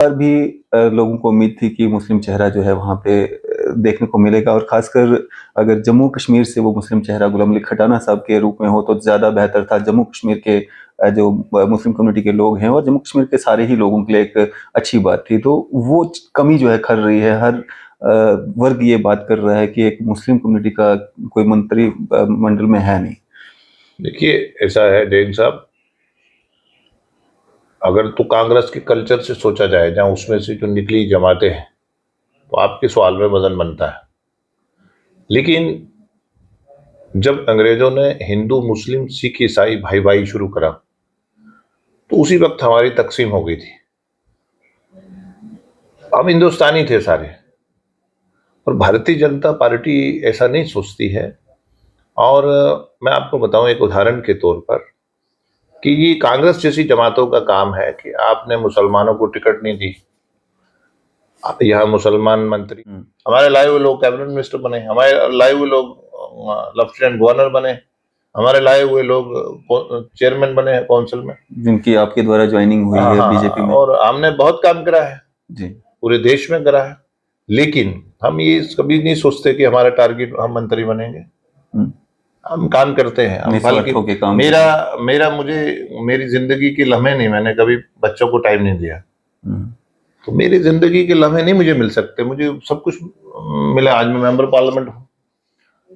पर भी लोगों को उम्मीद थी कि मुस्लिम चेहरा जो है वहाँ पे देखने को मिलेगा, और खासकर अगर जम्मू कश्मीर से वो मुस्लिम चेहरा गुलाम अली खटाना साहब के रूप में हो तो ज़्यादा बेहतर था। जम्मू कश्मीर के जो मुस्लिम कम्युनिटी के लोग हैं और जम्मू कश्मीर के सारे ही लोगों के लिए एक अच्छी बात थी। तो वो कमी जो है खल रही है। हर वर्ग ये बात कर रहा है कि एक मुस्लिम कम्युनिटी का कोई मंत्री मंडल में है नहीं। देखिए, ऐसा है जैन साहब, अगर तो कांग्रेस के कल्चर से सोचा जाए, जहां उसमें से जो निकली जमातें हैं, तो आपके सवाल में वजन बनता है। लेकिन जब अंग्रेजों ने हिंदू मुस्लिम सिख ईसाई भाई भाई शुरू करा, तो उसी वक्त हमारी तकसीम हो गई थी। हम हिंदुस्तानी थे सारे, और भारतीय जनता पार्टी ऐसा नहीं सोचती है। और मैं आपको बताऊं एक उदाहरण के तौर पर कि ये कांग्रेस जैसी जमातों का काम है कि आपने मुसलमानों को टिकट नहीं दी, यहाँ मुसलमान मंत्री, हमारे लाए हुए लोग कैबिनेट मिनिस्टर बने, हमारे लाए हुए लोग लेफ्टिनेंट गवर्नर बने, हमारे लाए हुए लोग चेयरमैन बने हैं काउंसिल में, जिनकी आपके द्वारा ज्वाइनिंग हुई है बीजेपी में। और हमने बहुत काम करा है जी। पूरे देश में करा है। लेकिन हम ये कभी नहीं सोचते कि हमारा टारगेट हम मंत्री बनेंगे। हम काम करते हैं, हम बल्कि मेरा मेरा मुझे मेरी जिंदगी के लम्हे नहीं, मैंने कभी बच्चों को टाइम नहीं दिया। तो मेरी जिंदगी के लम्हे नहीं मुझे मिल सकते, मुझे सब कुछ मिला, आज मैं मेंबर पार्लियामेंट हूँ,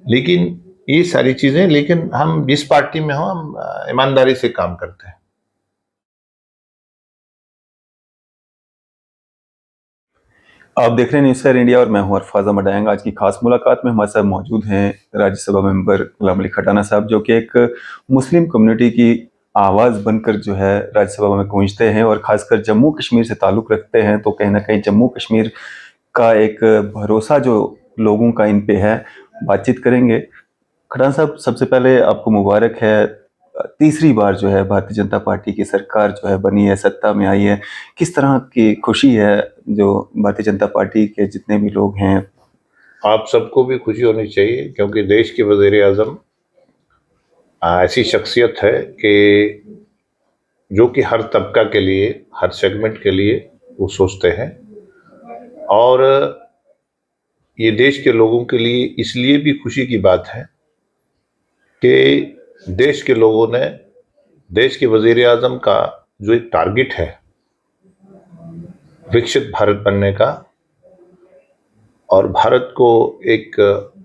लेकिन ये सारी चीजें, लेकिन हम जिस पार्टी में हो हम ईमानदारी से काम करते हैं। आप देख रहे हैं न्यूज़ सर इंडिया और मैं हूं अरफाज अहमद आयंग। आज की खास मुलाकात में हमारे साथ मौजूद हैं राज्यसभा मेंबर गुलाम अली खटाना साहब, जो कि एक मुस्लिम कम्युनिटी की आवाज़ बनकर जो है राज्यसभा में गूंजते हैं और खासकर जम्मू कश्मीर से ताल्लुक़ रखते हैं। तो कहीं ना कहीं जम्मू कश्मीर का एक भरोसा जो लोगों का इन पे है। बातचीत करेंगे। खटाना साहब, सबसे पहले आपको मुबारक है। तीसरी बार जो है भारतीय जनता पार्टी की सरकार जो है बनी है, सत्ता में आई है। किस तरह की खुशी है जो भारतीय जनता पार्टी के जितने भी लोग हैं? आप सबको भी खुशी होनी चाहिए, क्योंकि देश के वजीर आजम ऐसी शख्सियत है कि जो कि हर तबका के लिए, हर सेगमेंट के लिए वो सोचते हैं। और ये देश के लोगों के लिए इसलिए भी खुशी की बात है कि देश के लोगों ने देश के वजीर आजम का जो एक टारगेट है विकसित भारत बनने का, और भारत को एक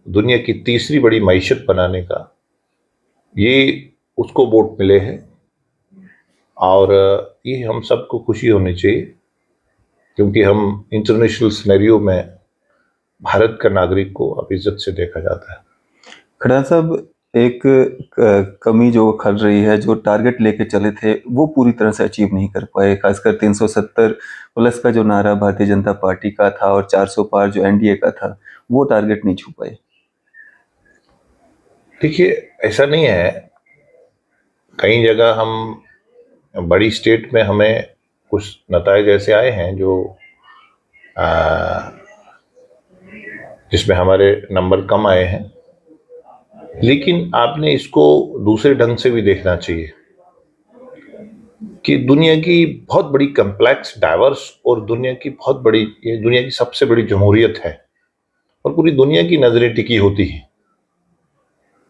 दुनिया की तीसरी बड़ी मईशत बनाने का, ये उसको वोट मिले हैं। और ये हम सबको खुशी होनी चाहिए, क्योंकि हम इंटरनेशनल सिनेरियो में भारत का नागरिक को अब इज्जत से देखा जाता है। खड़ान साहब, एक कमी जो खल रही है, जो टारगेट लेके चले थे वो पूरी तरह से अचीव नहीं कर पाए। खासकर 370 प्लस का जो नारा भारतीय जनता पार्टी का था और 400 पार जो एनडीए का था, वो टारगेट नहीं छू पाए। देखिए, ऐसा नहीं है, कई जगह हम बड़ी स्टेट में हमें कुछ नतायज ऐसे आए हैं जो जिसमें हमारे नंबर कम आए हैं, लेकिन आपने इसको दूसरे ढंग से भी देखना चाहिए कि दुनिया की बहुत बड़ी कम्प्लेक्स, डाइवर्स और दुनिया की बहुत बड़ी, ये दुनिया की सबसे बड़ी जमहूरियत है, और पूरी दुनिया की नजरें टिकी होती हैं।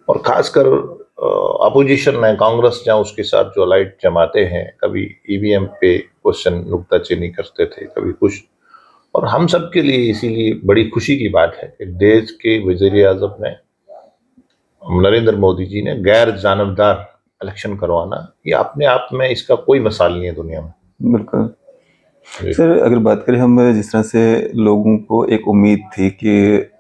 और खासकर अपोजिशन में कांग्रेस, जहाँ उसके साथ जो अलाइड जमाते हैं, कभी ईवीएम पे क्वेश्चन नुक्ताचीनी करते थे, कभी कुछ। और हम सब के लिए इसीलिए बड़ी खुशी की बात है कि देश के वजीर आजम ने, नरेंद्र मोदी जी ने गैर जानबदार इलेक्शन करवाना, ये अपने आप में इसका कोई मिसाल नहीं है दुनिया में। बिल्कुल सर, अगर बात करें हम, जिस तरह से लोगों को एक उम्मीद थी कि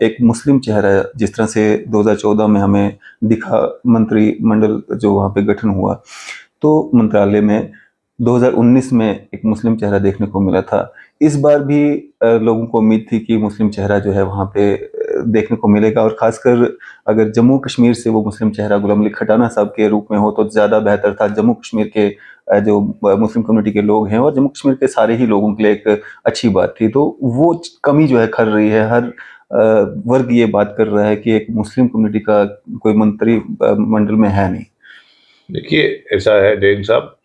एक मुस्लिम चेहरा, जिस तरह से 2014 में हमें दिखा, मंत्रिमंडल जो वहाँ पे गठन हुआ, तो मंत्रालय में 2019 में एक मुस्लिम चेहरा देखने को मिला था। इस बार भी लोगों को उम्मीद थी कि मुस्लिम चेहरा जो है वहाँ पे देखने को मिलेगा, और खासकर अगर जम्मू कश्मीर से वो मुस्लिम चेहरा गुलाम अली खटाना साहब के रूप में हो तो ज़्यादा बेहतर था। जम्मू कश्मीर के जो मुस्लिम कम्युनिटी के लोग हैं और जम्मू कश्मीर के सारे ही लोगों के लिए एक अच्छी बात थी। तो वो कमी जो है खल रही है। हर वर्ग ये बात कर रहा है कि एक मुस्लिम कम्युनिटी का कोई मंत्री मंडल में है नहीं। देखिए, ऐसा है जैन साहब,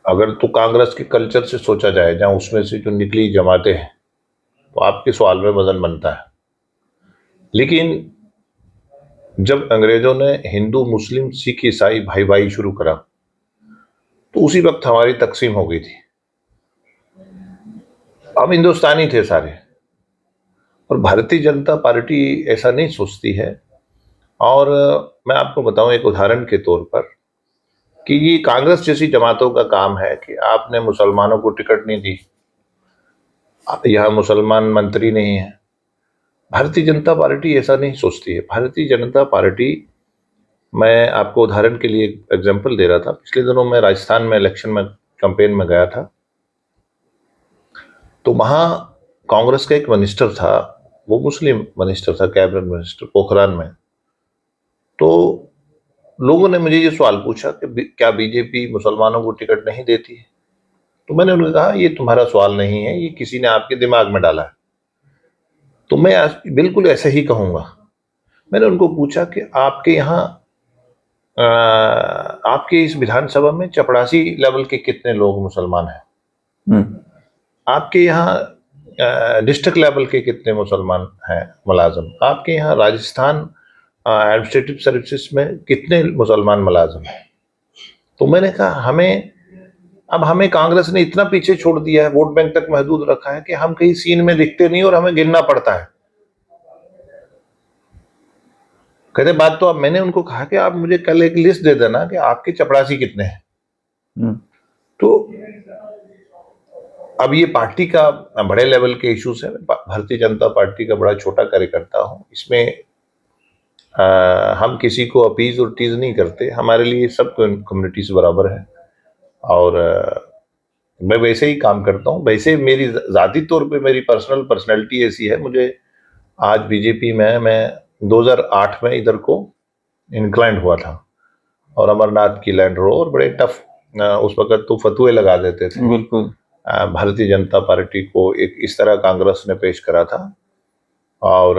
अगर तो कांग्रेस के कल्चर से सोचा जाए, जहां उसमें से जो निकली जमातें हैं, तो आपके सवाल में वजन बनता है। लेकिन जब अंग्रेजों ने हिंदू मुस्लिम सिख ईसाई भाई भाई शुरू करा, तो उसी वक्त हमारी तकसीम हो गई थी। हम हिंदुस्तानी थे सारे, और भारतीय जनता पार्टी ऐसा नहीं सोचती है। और मैं आपको बताऊं एक उदाहरण के तौर पर, कि ये कांग्रेस जैसी जमातों का काम है कि आपने मुसलमानों को टिकट नहीं दी, यहाँ मुसलमान मंत्री नहीं है। भारतीय जनता पार्टी ऐसा नहीं सोचती है। भारतीय जनता पार्टी, मैं आपको उदाहरण के लिए एग्जांपल दे रहा था, पिछले दिनों मैं राजस्थान में इलेक्शन में कैंपेन में गया था, तो वहां कांग्रेस का एक मिनिस्टर था, वो मुस्लिम मिनिस्टर था, कैबिनेट मिनिस्टर पोखरान में। तो लोगों ने मुझे ये सवाल पूछा कि क्या बीजेपी मुसलमानों को टिकट नहीं देती है? तो मैंने उनको कहा ये तुम्हारा सवाल नहीं है, ये किसी ने आपके दिमाग में डाला है। तो मैं आज बिल्कुल ऐसे ही कहूंगा। मैंने उनको पूछा कि आपके यहाँ आपके इस विधानसभा में चपरासी लेवल के कितने लोग मुसलमान हैं? हम्म, आपके यहाँ डिस्ट्रिक्ट लेवल के कितने मुसलमान हैं मुलाजम? आपके यहाँ राजस्थान एडमिनिस्ट्रेटिव सर्विसेज में कितने मुसलमान मुलाजम हैं? तो मैंने कहा हमें कांग्रेस ने इतना पीछे छोड़ दिया है, वोट बैंक तक महदूद रखा है, कि हम कहीं सीन में दिखते नहीं और हमें गिनना पड़ता है। कहते बात तो अब मैंने उनको कहा कि आप मुझे कल एक लिस्ट दे देना कि आपके चपरासी कितने हैं। हम्म, तो अब ये पार्टी का बड़े लेवल के इश्यूज है। भारतीय जनता पार्टी का बड़ा छोटा कार्यकर्ता हूं, इसमें हम किसी को अपीज और टीज नहीं करते। हमारे लिए सब कम्युनिटीज बराबर है, और मैं वैसे ही काम करता हूं। वैसे मेरी जाती तौर पे मेरी पर्सनैलिटी ऐसी है। मुझे आज बीजेपी में मैं 2008 में इधर को इंक्लाइंड हुआ था, और अमरनाथ की लैंड रो, और बड़े टफ उस वक्त तो फतुए लगा देते थे। बिल्कुल। भारतीय जनता पार्टी को एक इस तरह कांग्रेस ने पेश करा था, और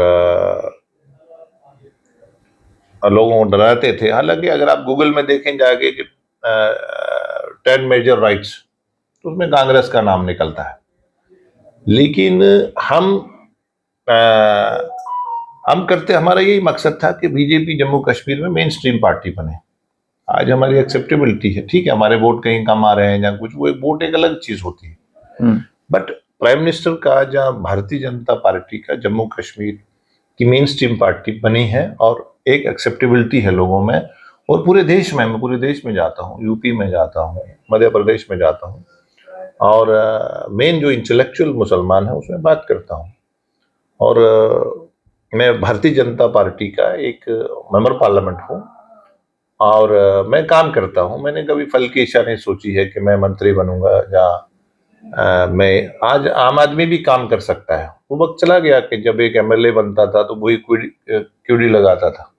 लोगों को डराते थे। हालांकि अगर आप गूगल में देखें जाके कि 10 मेजर राइट्स, तो उसमें कांग्रेस का नाम निकलता है। लेकिन हम करते, हमारा यही मकसद था कि बीजेपी जम्मू कश्मीर में मेन स्ट्रीम पार्टी बने। आज हमारी एक्सेप्टेबिलिटी है, ठीक है, हमारे वोट कहीं कम आ रहे हैं या कुछ, वो वोट एक अलग चीज होती है। बट प्राइम मिनिस्टर का, जहाँ भारतीय जनता पार्टी का जम्मू कश्मीर की मेन स्ट्रीम पार्टी बनी है, और एक एक्सेप्टेबिलिटी है लोगों में, और पूरे देश में, मैं पूरे देश में जाता हूँ, यूपी में जाता हूँ, मध्य प्रदेश में जाता हूँ, और मेन जो इंटेलेक्चुअल मुसलमान है उसमें बात करता हूँ। और मैं भारतीय जनता पार्टी का एक मेंबर पार्लियामेंट हूँ, और मैं काम करता हूँ। मैंने कभी फल की इच्छा नहीं सोची है कि मैं मंत्री बनूंगा, या मैं आज आम आदमी भी काम कर सकता है। वो वक्त चला गया कि जब एक एमएलए बनता था तो वही क्यूडी लगाता था।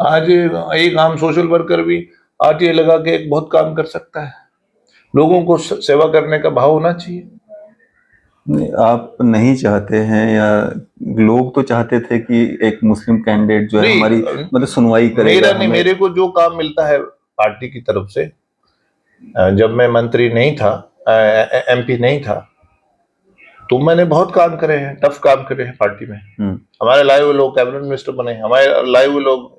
आज एक आम सोशल वर्कर भी आरटीए लगा के एक बहुत काम कर सकता है। लोगों को सेवा करने का भाव होना चाहिए। आप नहीं चाहते हैं, या लोग तो चाहते थे कि एक मुस्लिम कैंडिडेट जो है हमारी मतलब सुनवाई करेगा? मेरा नहीं, मेरे को जो काम मिलता है पार्टी की तरफ से, जब मैं मंत्री नहीं था, एमपी नहीं था, तो मैंने बहुत काम करे हैं, टफ काम करे हैं पार्टी में। हमारे लाए हुए लोग कैबिनेट मिनिस्टर बने, हमारे लाए हुए लोग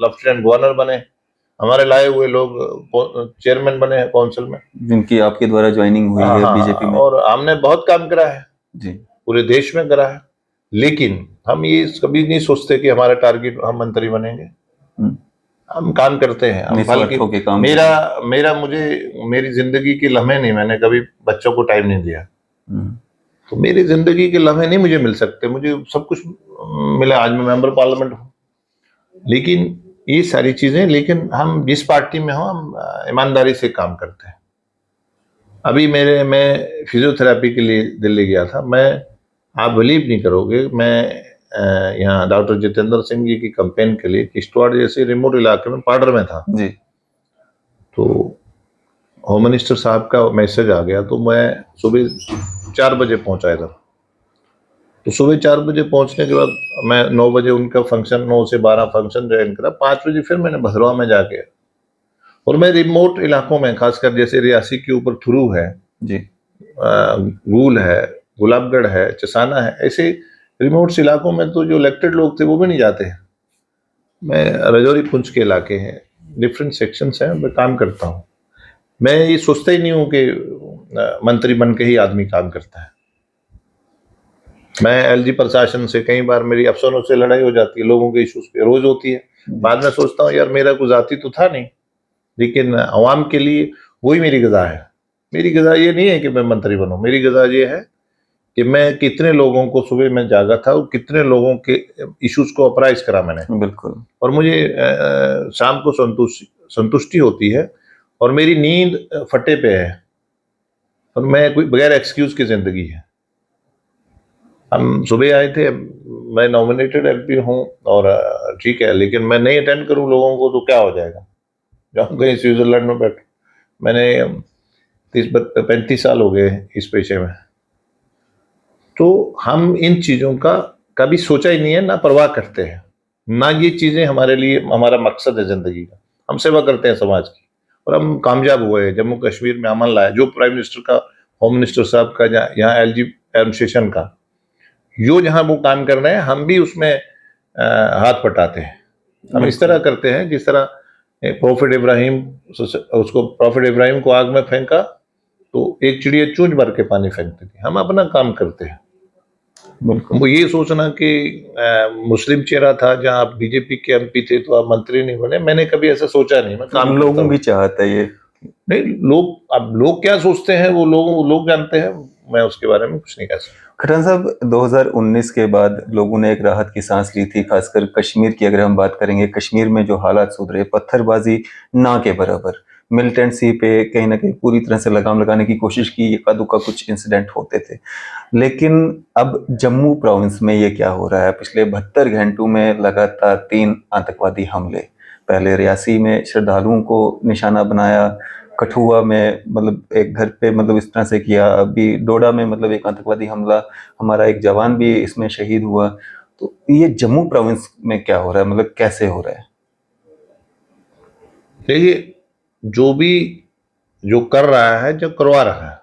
लेफ्टिनेंट गवर्नर बने, हमारे लाए हुए लोग चेयरमैन बने हैं काउंसिल में, जिनकी आपके द्वारा ज्वाइनिंग हुई है बीजेपी में। और हमने बहुत काम करा है जी, पूरे देश में करा है। लेकिन हम ये कभी नहीं सोचते कि हमारा टारगेट हम मंत्री बनेंगे। हम काम करते हैं, हम निस्वार्थ होके काम मेरा मुझे मेरी जिंदगी के लम्हे नहीं, मैंने कभी बच्चों को टाइम नहीं दिया। तो मेरी जिंदगी के लम्हे नहीं मुझे मिल सकते, मुझे सब कुछ मिला। आज मैं मेंबर पार्लियामेंट हूँ, लेकिन ये सारी चीजें, लेकिन हम जिस पार्टी में हो, हम ईमानदारी से काम करते हैं। अभी मैं फिजियोथेरेपी के लिए दिल्ली गया था। आप बिलीव नहीं करोगे, मैं यहाँ डॉक्टर जितेंद्र सिंह जी की कैंपेन के लिए किश्तवाड़ जैसे रिमोट इलाके में पाडर में था जी। तो होम मिनिस्टर साहब का मैसेज आ गया, तो मैं सुबह 4 बजे पहुंचा इधर। तो सुबह 4 बजे पहुंचने के बाद मैं 9 बजे उनका फंक्शन, 9 से 12 फंक्शन ज्वाइन करा। 5 बजे फिर मैंने भद्रवा में जाके और मैं रिमोट इलाकों में, खासकर जैसे रियासी के ऊपर थुरू है, जी। गूल है, गुलाबगढ़ है, चसाना है, ऐसे रिमोट इलाकों में तो जो इलेक्टेड लोग थे वो भी नहीं जाते हैं। मैं रजौरी पुंछ के इलाके हैं, डिफरेंट सेक्शंस हैं, मैं काम करता हूँ। मैं ये सोचता ही नहीं हूँ कि मंत्री बन के ही आदमी काम करता है। मैं एलजी प्रशासन से कई बार मेरी अफसरों से लड़ाई हो जाती है, लोगों के इश्यूज पे रोज होती है। बाद में सोचता हूँ यार मेरा कोई जाति तो था नहीं, लेकिन अवाम के लिए वही मेरी गजा है। मेरी गजा ये नहीं है कि मैं मंत्री बनूं, मेरी गजा ये है कि मैं कितने लोगों को, सुबह मैं जागा था और कितने लोगों के इश्यूज को अप्राइज करा मैंने, बिल्कुल। और मुझे शाम को संतुष्टि होती है, और मेरी नींद फटे पे है, और मैं कोई बगैर एक्सक्यूज की जिंदगी है। हम सुबह आए थे, मैं नॉमिनेटेड एमपी हूँ, और ठीक है, लेकिन मैं नहीं अटेंड करूँ लोगों को तो क्या हो जाएगा, जाऊँ कहीं स्विट्जरलैंड में बैठ। मैंने 30-35 साल हो गए इस पेशे में, तो हम इन चीजों का कभी सोचा ही नहीं है, ना परवाह करते हैं, ना ये चीजें हमारे लिए हमारा मकसद है जिंदगी का। हम सेवा करते हैं समाज की, और हम कामयाब हुए। जम्मू कश्मीर में अमन लाया, जो प्राइम मिनिस्टर का, होम मिनिस्टर साहब का, यहाँ एलजी एडमिनिस्ट्रेशन का, जो जहां वो काम कर रहे हैं, हम भी उसमें हाथ बटाते हैं। हम इस तरह करते हैं जिस तरह प्रॉफिट इब्राहिम, उसको प्रॉफिट इब्राहिम को आग में फेंका तो एक चिड़िया चूंज भर के पानी फेंकती थी। हम अपना काम करते हैं। बिल्कुल। वो ये सोचना कि मुस्लिम चेहरा था, जहां आप बीजेपी के एमपी थे तो आप मंत्री नहीं बने, मैंने कभी ऐसा सोचा नहीं। मैं काम करता लोगों हूँ। की चाहत है ये। नहीं, लोग, अब लोग क्या सोचते हैं वो लोग जानते हैं, मैं उसके बारे में कुछ नहीं कह सकता। खट्टान साहब, 2019 के बाद लोगों ने एक राहत की सांस ली थी, खासकर कश्मीर की अगर हम बात करेंगे। कश्मीर में जो हालात सुधरे, पत्थरबाजी ना के बराबर, मिलिटेंसी पे कहीं ना कहीं पूरी तरह से लगाम लगाने की कोशिश की, एका दुक्का कुछ इंसिडेंट होते थे। लेकिन अब जम्मू प्रोविंस में ये क्या हो रहा है? पिछले 72 घंटों में लगातार 3 आतंकवादी हमले। पहले रियासी में श्रद्धालुओं को निशाना बनाया, कठुआ में मतलब एक घर पे मतलब इस तरह से किया, अभी डोडा में मतलब एक आतंकवादी हमला, हमारा एक जवान भी इसमें शहीद हुआ। तो ये जम्मू प्रोविंस में क्या हो रहा है, मतलब कैसे हो रहा है? देखिए, जो भी जो कर रहा है, जो करवा रहा है,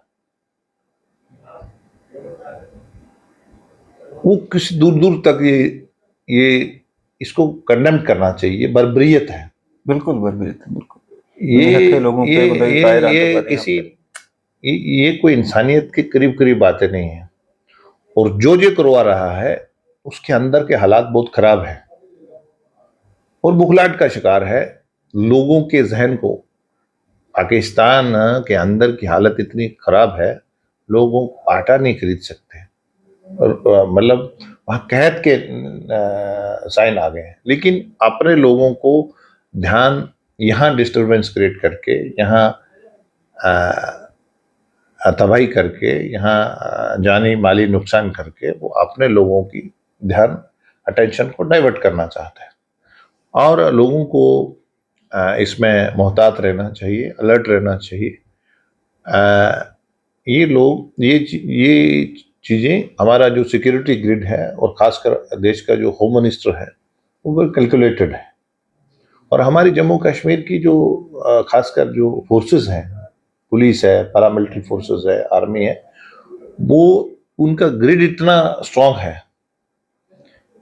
वो किसी दूर दूर तक ये इसको कंडेम करना चाहिए। बर्बरियत है बिल्कुल बर्बरियत है, बिल्कुल। ये निहत्थे लोगों ये पे मतलब ये कायर ये आतंकवादी किसी हमले। ये कोई इंसानियत के करीब करीब बातें नहीं है। और जो करवा रहा है उसके अंदर के हालात बहुत खराब है, और बुखलाहट का शिकार है। लोगों के जहन को, पाकिस्तान के अंदर की हालत इतनी खराब है, लोगों को आटा नहीं खरीद सकते, और मतलब वहां कहत के साइन आ गए हैं। लेकिन अपने लोगों को ध्यान, यहाँ डिस्टरबेंस क्रिएट करके, यहाँ तबाही करके, यहाँ जानी माली नुकसान करके, वो अपने लोगों की ध्यान, अटेंशन को डाइवर्ट करना चाहते हैं। और लोगों को इसमें मोहतात रहना चाहिए, अलर्ट रहना चाहिए। ये लोग, ये चीज़ें, हमारा जो सिक्योरिटी ग्रिड है, और खासकर देश का जो होम मिनिस्टर है, वो कैलकुलेटेड है। और हमारी जम्मू कश्मीर की जो खासकर जो फोर्सेस हैं, पुलिस है, पैरामिलिट्री फोर्सेस है, आर्मी है, वो, उनका ग्रिड इतना स्ट्रांग है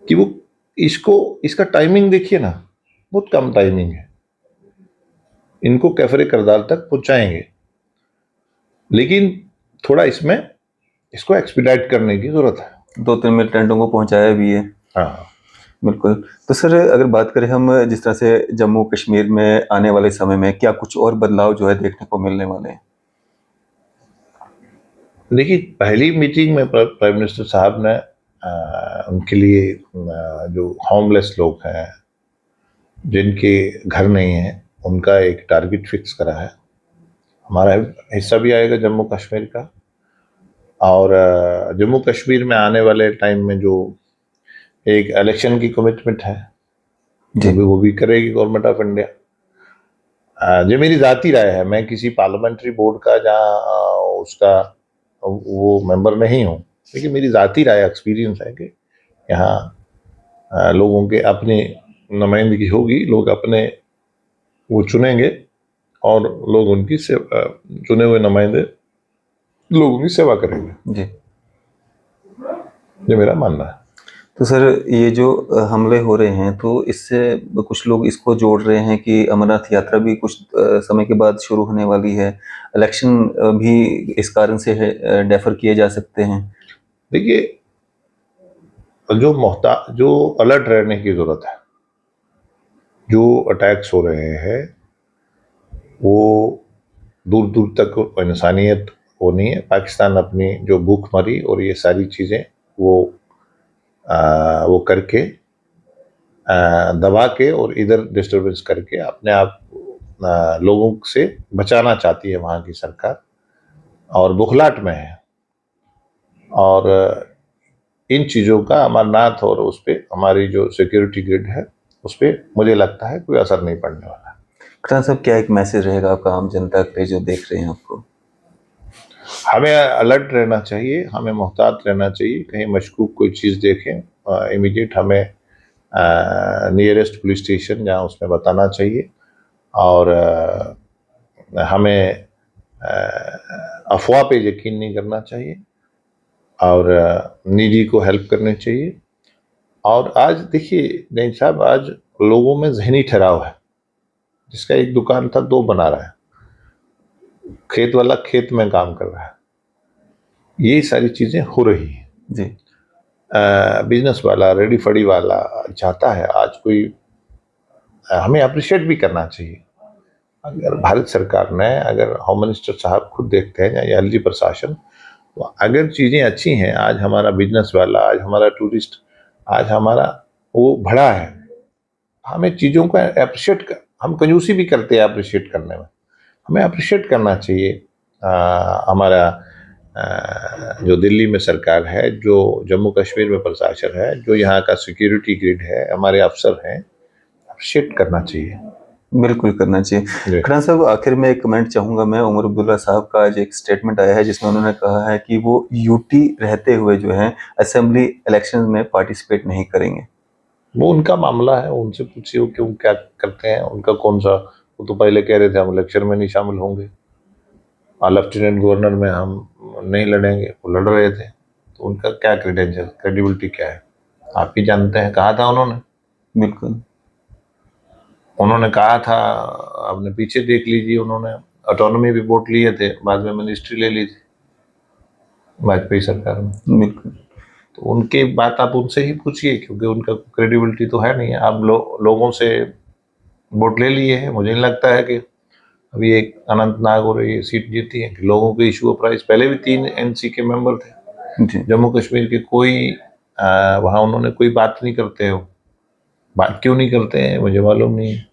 कि वो इसका टाइमिंग देखिए ना, बहुत कम टाइमिंग है। इनको कैफरे करदार तक पहुंचाएंगे, लेकिन थोड़ा इसमें इसको एक्सपीडाइट करने की जरूरत है। 2-3 मिलिटेंटों को पहुंचाया भी है। हाँ, बिल्कुल। तो सर अगर बात करें हम, जिस तरह से जम्मू कश्मीर में आने वाले समय में क्या कुछ और बदलाव जो है देखने को मिलने वाले हैं? देखिए, पहली मीटिंग में प्राइम मिनिस्टर साहब ने उनके लिए जो होमलेस लोग हैं, जिनके घर नहीं है, उनका एक टारगेट फिक्स करा है। हमारा हिस्सा भी आएगा जम्मू कश्मीर का। और जम्मू कश्मीर में आने वाले टाइम में जो एक इलेक्शन की कमिटमेंट है, जी। वो भी करेगी गवर्नमेंट ऑफ इंडिया। जो मेरी जाती राय है, मैं किसी पार्लियामेंट्री बोर्ड का जहाँ उसका वो मेंबर नहीं हूँ, लेकिन मेरी जाती राय, एक्सपीरियंस है कि यहाँ लोगों के अपने नुमाइंदगी होगी, लोग अपने वो चुनेंगे, और लोग उनकी चुने हुए नुमाइंदे लोगों की सेवा करेंगे। जी। ये मेरा मानना है। तो सर ये जो हमले हो रहे हैं तो इससे कुछ लोग इसको जोड़ रहे हैं कि अमरनाथ यात्रा भी कुछ समय के बाद शुरू होने वाली है, इलेक्शन भी इस कारण से डेफर किए जा सकते हैं। देखिए, जो अलर्ट रहने की जरूरत है, जो अटैक्स हो रहे हैं वो दूर दूर तक इंसानियत वो नहीं है। पाकिस्तान अपनी जो भूखमरी और ये सारी चीज़ें वो करके दबा के और इधर डिस्टरबेंस करके अपने आप लोगों से बचाना चाहती है वहाँ की सरकार, और बुखलाहट में है। और इन चीज़ों का अमरनाथ और उस पर हमारी जो सिक्योरिटी ग्रिड है उस पर मुझे लगता है कोई असर नहीं पड़ने वाला। खान साहब, क्या एक मैसेज रहेगा आपका आम जनता पे जो देख रहे हैं आपको? हमें अलर्ट रहना चाहिए, हमें मोहतात रहना चाहिए। कहीं मशकूक कोई चीज़ देखें, इमीडिएट हमें नियरेस्ट पुलिस स्टेशन जहाँ उसमें बताना चाहिए। और हमें अफवाह पे यकीन नहीं करना चाहिए और निजी को हेल्प करनी चाहिए। और आज देखिए नहीं साहब, आज लोगों में जहनी ठहराव है। जिसका एक दुकान था 2 बना रहा है, खेत वाला खेत में काम कर रहा है, ये सारी चीज़ें हो रही हैं। जी। बिजनेस वाला, रेडी फड़ी वाला चाहता है आज कोई, हमें अप्रिशिएट भी करना चाहिए। अगर भारत सरकार ने, अगर होम मिनिस्टर साहब खुद देखते हैं या एलजी प्रशासन, तो अगर चीज़ें अच्छी हैं, आज हमारा बिजनेस वाला, आज हमारा टूरिस्ट, आज हमारा वो बढ़ा है। हमें चीज़ों का अप्रिशिएट हम कंजूसी भी करते हैं अप्रिशिएट करने में, हमें अप्रिशिएट करना चाहिए। हमारा जो दिल्ली में सरकार है, जो जम्मू कश्मीर में प्रशासन है, जो यहाँ का सिक्योरिटी ग्रिड है, हमारे अफसर हैं, अप्रिशिएट करना चाहिए। बिल्कुल करना चाहिए। खड़ान साहब, आखिर में एक कमेंट चाहूँगा मैं। उमर अब्दुल्ला साहब का आज एक स्टेटमेंट आया है जिसमें उन्होंने कहा है कि वो यूटी रहते हुए जो है असेंबली इलेक्शन में पार्टिसिपेट नहीं करेंगे। वो उनका मामला है, उनसे पूछिए क्यों क्या करते हैं, उनका कौन सा। वो तो पहले कह रहे थे हम इलेक्शन में नहीं शामिल होंगे, और लेफ्टिनेंट गवर्नर में हम नहीं लड़ेंगे, वो लड़ रहे थे। तो उनका क्या क्रेडेंशियल, क्रेडिबिलिटी क्या है, आप ही जानते हैं। कहा था उन्होंने, बिल्कुल उन्होंने कहा था, आपने पीछे देख लीजिए, उन्होंने ऑटोनॉमी भी वोट लिए थे, बाद में मिनिस्ट्री ले ली थी वाजपेयी सरकार में। बिल्कुल। तो उनकी बात आप उनसे ही पूछिए, क्योंकि उनका क्रेडिबिलिटी तो है नहीं है। आप लोगों से वोट ले लिए हैं। मुझे नहीं लगता है कि अभी एक अनंतनाग और ये सीट जीती है कि लोगों के इशू प्राइस। पहले भी 3 एनसी के मेंबर थे जी। जम्मू कश्मीर के, कोई वहाँ उन्होंने कोई बात नहीं करते हो। बात क्यों नहीं करते हैं मुझे मालूम नहीं है।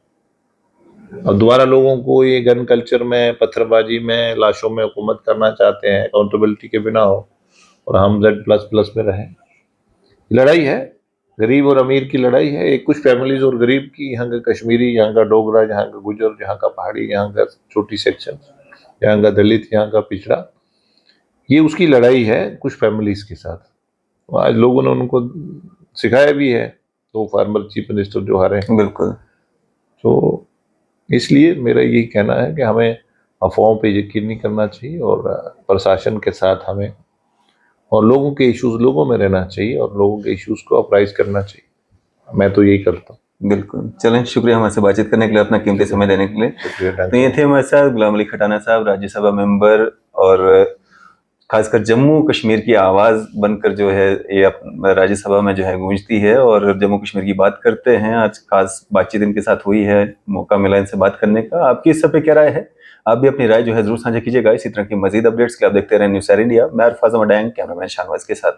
और दोबारा लोगों को ये गन कल्चर में, पत्थरबाजी में, लाशों में हुकूमत करना चाहते हैं, अकाउंटेबिलिटी के बिना हो, और हम Z++ में रहें। लड़ाई है, गरीब और अमीर की लड़ाई है। एक कुछ फैमिलीज और गरीब की, यहाँ का कश्मीरी, यहाँ का डोगरा, यहाँ का गुजर, यहाँ का पहाड़ी, यहाँ का छोटी सेक्शन, यहाँ का दलित, यहाँ का पिछड़ा, ये उसकी लड़ाई है कुछ फैमिलीज के साथ। आज लोगों ने उनको सिखाया भी है, तो फार्मर चीफ मिनिस्टर जो हारे। बिल्कुल। तो इसलिए मेरा यही कहना है कि हमें अफवाहों पे यकीन नहीं करना चाहिए, और प्रशासन के साथ हमें, और लोगों के इश्यूज लोगों में रहना चाहिए, और लोगों के इश्यूज को अपराइज करना चाहिए। मैं तो यही करता हूँ। बिल्कुल। चलें, शुक्रिया हमारे से बातचीत करने के लिए, अपना कीमती समय देने के लिए। शुक्रिया। तो ये थे हमारे साथ गुलाम अली खटाना साहब, राज्यसभा मेंबर, और खासकर जम्मू कश्मीर की आवाज़ बनकर जो है ये राज्यसभा में जो है गूंजती है, और जम्मू कश्मीर की बात करते हैं। आज खास बातचीत इनके साथ हुई है, मौका मिला इनसे बात करने का। आपकी इस सब पे क्या राय है? आप भी अपनी राय जो है जरूर साझा कीजिएगा। इसी तरह की मजीद अपडेट्स के लिए आप देखते रहें न्यूज़ इंडिया। मैं अरफाज़ मडैंग, कैमरामैन शाहनवाज के साथ।